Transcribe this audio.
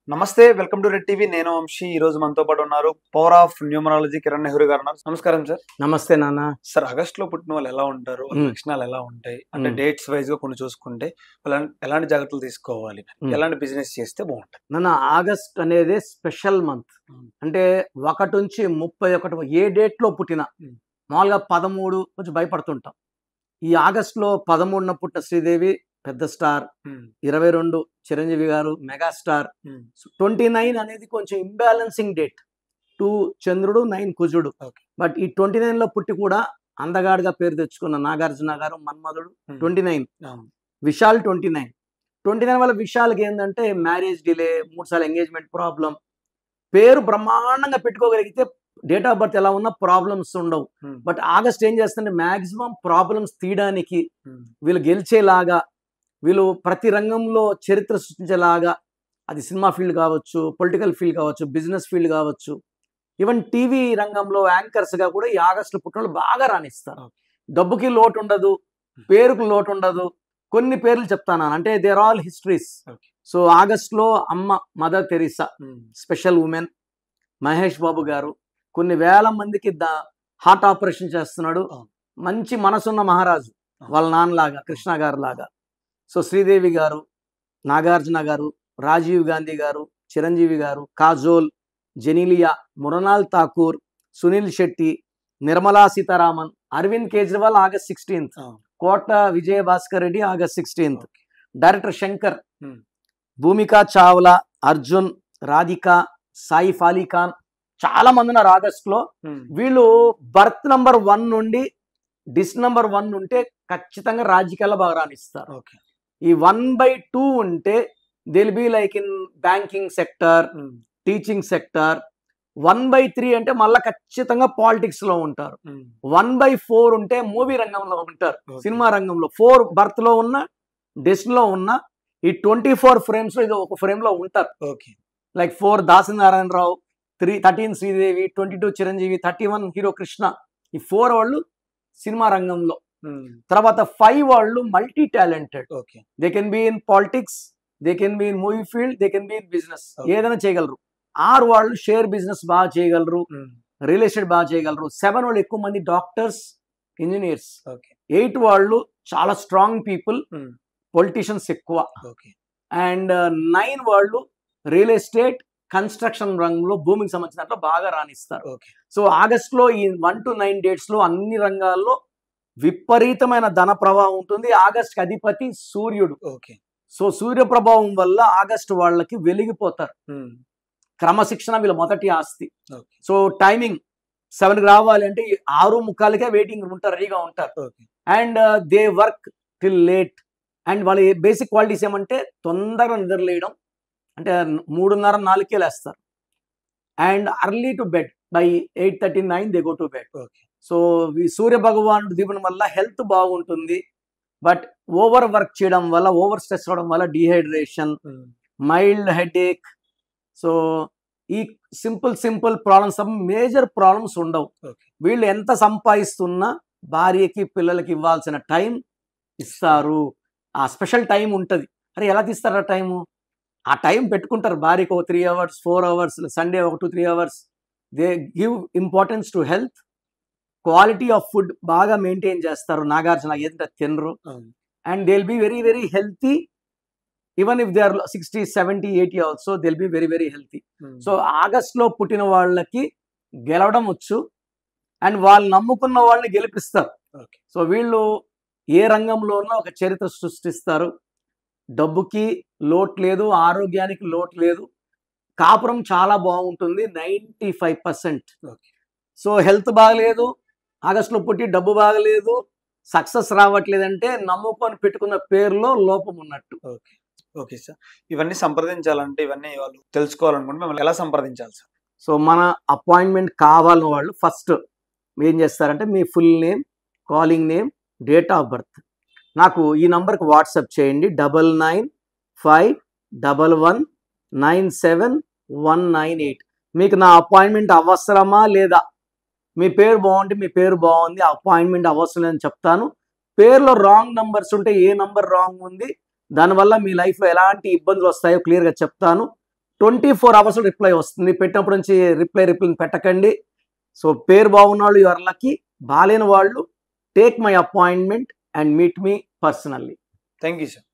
నమస్తే welcome to red TV నేను వంశీ ఈ రోజు మనతో పాటు ఉన్నారు power of numerology Kiran Nehru గారు ఉన్నారు. నమస్కారం సార్. నమస్తే నాన్న. సార్ ఆగస్ట్ లో పుట్టిన వాళ్ళు ఎలా ఉంటారు, వాళ్ళ లక్షణాలు ఎలా ఉంటాయి అంటే డేట్స్ వైజ్ గా కొన్ని చూసుకుంటే ఎలాంటి జాగ్రత్తలు తీసుకోవాలి, ఎలాంటి బిజినెస్ చేస్తే బాగుంటుంది? నాన్న, ఆగస్ట్ అనేది స్పెషల్ మంత్. అంటే 1 నుంచి 31 ఏ డేట్ లో పుట్టినా మామూలుగా 13 కొంచెం భయపడుతుంటాం. ఈ ఆగస్ట్ లో 13న పుట్టిన శ్రీదేవి పెద్ద స్టార్, 22 చిరంజీవి గారు మెగాస్టార్, 29 అనేది కొంచెం ఇంబ్యాలెన్సింగ్ డేట్. 2 చంద్రుడు 9 కుజుడు. బట్ ఈ 29 లో పుట్టి కూడా అందగాడిగా పేరు తెచ్చుకున్న నాగార్జున గారు మన్మధుడు 29, విశాల్ 29 వల్ల విశాల్కి ఏంటంటే మ్యారేజ్ డిలే, 3 సార్లు ఎంగేజ్మెంట్ ప్రాబ్లం. పేరు బ్రహ్మాండంగా పెట్టుకోగలిగితే డేట్ ఆఫ్ బర్త్ ఎలా ఉన్నా ప్రాబ్లమ్స్ ఉండవు. బట్ ఆగస్ట్ ఏం చేస్తుంటే మాక్సిమం ప్రాబ్లమ్స్ తీయడానికి, వీళ్ళు గెలిచేలాగా, వీళ్ళు ప్రతి రంగంలో చరిత్ర సృష్టించేలాగా, అది సినిమా ఫీల్డ్ కావచ్చు, పొలిటికల్ ఫీల్డ్ కావచ్చు, బిజినెస్ ఫీల్డ్ కావచ్చు, ఈవెన్ టీవీ రంగంలో యాంకర్స్గా కూడా ఈ ఆగస్టులో పుట్టిన బాగా రాణిస్తారు. డబ్బుకి లోటు ఉండదు, పేరుకు లోటు ఉండదు. కొన్ని పేర్లు చెప్తాను అంటే దేర్ ఆల్ హిస్టరీస్. సో ఆగస్టులో అమ్మ mother Teresa special women. Mahesh Babu గారు కొన్ని వేల మందికి హార్ట్ ఆపరేషన్ చేస్తున్నాడు. మంచి మనసున్న మహారాజు వాళ్ళ నాన్నలాగా, కృష్ణ గారు లాగా. సో శ్రీదేవి గారు, నాగార్జున గారు, రాజీవ్ గాంధీ గారు, చిరంజీవి గారు, Kajol, Genelia, Mrunal Thakur, Suniel Shetty, Nirmala Sitharaman, Arvind Kejriwal August 16th, Kota Vijaya Bhaskar Reddy August 16th, director Shankar, Bhumika Chawla, Arjun, Radhika, Saif Ali Khan, చాలా మంది ఉన్నారు ఆగస్టులో. వీళ్ళు బర్త్ నంబర్ 1 నుండి డిస్ నంబర్ 1 ఉంటే ఖచ్చితంగా రాజకీయాల్లో బాగా రాణిస్తారు. ఈ 1/2 ఉంటే దిల్ బి like in banking sector, teaching sector. 1/3 అంటే మళ్ళీ ఖచ్చితంగా పాలిటిక్స్ లో ఉంటారు. 1/4 ఉంటే మూవీ రంగంలో ఉంటారు, సినిమా రంగంలో. 4 బర్త్ లో ఉన్న, డెస్ లో ఉన్న, ఈ 24 ఫ్రేమ్స్ లో ఇది ఒక ఫ్రేమ్ లో ఉంటారు. Like 4 Dasa Narayana Rao, 13 Sridevi, 22 Chiranjeevi, 31 hero Krishna. ఈ 4 వాళ్ళు సినిమా రంగంలో. తర్వాత 5 వాళ్ళు multi talented. They can be in politics, they can be in movie field, they can be in business. ఏదైనా చేయగలరు. 6 వాళ్ళు షేర్ బిజినెస్ బాగా చేయగలరు, రియల్ ఎస్టేట్ బాగా చేయగలరు. 7 వాళ్ళు ఎక్కువ మంది డాక్టర్స్, ఇంజనీర్స్. 8 వాళ్ళు చాలా స్ట్రాంగ్ పీపుల్, పొలిటీషియన్స్ ఎక్కువ. అండ్ 9 వాళ్ళు రియల్ ఎస్టేట్, కన్స్ట్రక్షన్ రంగంలో భూమికి సంబంధించిన దాంట్లో బాగా రాణిస్తారు. సో ఆగస్టులో ఈ 1 to 9 డేట్స్ లో అన్ని రంగాల్లో విపరీతమైన ధన ప్రభావం ఉంటుంది. ఆగస్టుకి అధిపతి సూర్యుడు. సో సూర్య ప్రభావం వల్ల ఆగస్టు వాళ్ళకి వెలిగిపోతారు. క్రమశిక్షణ వీళ్ళ మొదటి ఆస్తి. సో టైమింగ్ 7కి రావాలి అంటే 6:45కే వెయిటింగ్ ఉంటారు, రెడీగా ఉంటారు. And they work till late. And వాళ్ళ బేసిక్ క్వాలిటీస్ ఏమంటే తొందరగా నిద్రలేయడం, అంటే 3:30, 4కే లేస్తారు. And early to bed by 8:39 they go to bed. So ఈ సూర్య భగవానుడు దీపం వల్ల హెల్త్ బాగుంటుంది. బట్ ఓవర్ వర్క్ చేయడం వల్ల, ఓవర్ స్ట్రెస్ అవడం వల్ల డిహైడ్రేషన్, మైల్డ్ హెడేక్. సో ఈ సింపుల్ ప్రాబ్లమ్స్, మేజర్ ప్రాబ్లమ్స్ ఉండవు. వీళ్ళు ఎంత సంపాదిస్తున్నా భార్యకి పిల్లలకి ఇవ్వాల్సిన టైం ఇస్తారు. ఆ స్పెషల్ టైం ఉంటుంది. అరే ఎలా తీస్తారు ఆ టైము? ఆ టైం పెట్టుకుంటారు. భార్యకు 3 hours, 4 hours, Sunday 1 to 3 hours. They give importance to health. Quality of food బాగా మెయింటైన్ చేస్తారు. నాగార్జున ఏదంటే తినరు. And they will be very very healthy. Even if they are 60, 70, 80 also they will be very very healthy. So ఆగస్ట్లో పుట్టిన వాళ్ళకి గెలవడం వచ్చు. And వాళ్ళు నమ్ముకున్న వాళ్ళని గెలిపిస్తారు. సో వీళ్ళు ఏ రంగంలో ఉన్నా ఒక చరిత్ర సృష్టిస్తారు. డబ్బుకి లోటు లేదు, ఆరోగ్యానికి లోటు లేదు. కాపురం చాలా బాగుంటుంది 95%. సో హెల్త్ బాగలేదు, ఆగస్టులో పుట్టి డబ్బు బాగలేదు, సక్సెస్ రావట్లేదంటే నమ్ముకొని పెట్టుకున్న పేరులో లోపం ఉన్నట్టు. ఓకే సార్, ఇవన్నీ సంప్రదించాలంటే, ఇవన్నీ వాళ్ళు తెలుసుకోవాలనుకుంటే మిమ్మల్ని ఎలా సంప్రదించాలి సార్? సో మన అపాయింట్మెంట్ కావాలని వాళ్ళు ఫస్ట్ ఏం చేస్తారంటే మీ full name, calling name, date of birth నాకు ఈ నంబర్కి వాట్సాప్ చేయండి. 9951197198. మీకు నా అపాయింట్మెంట్ అవసరమా లేదా? మీ పేరు బాగుంటే మీ పేరు బాగుంది, అపాయింట్మెంట్ అవసరం లేదని చెప్తాను. పేరులో రాంగ్ నంబర్స్ ఉంటే ఏ నంబర్ రాంగ్ ఉంది, దానివల్ల మీ లైఫ్లో ఎలాంటి ఇబ్బందులు వస్తాయో క్లియర్గా చెప్తాను. 24 hours రిప్లై వస్తుంది. పెట్టినప్పటి నుంచి రిప్లై పెట్టకండి. సో పేరు బాగున్న వాళ్ళు యు ఆర్ లక్కీ, బాలేని వాళ్ళు take my appointment and meet me personally. Thank you sir.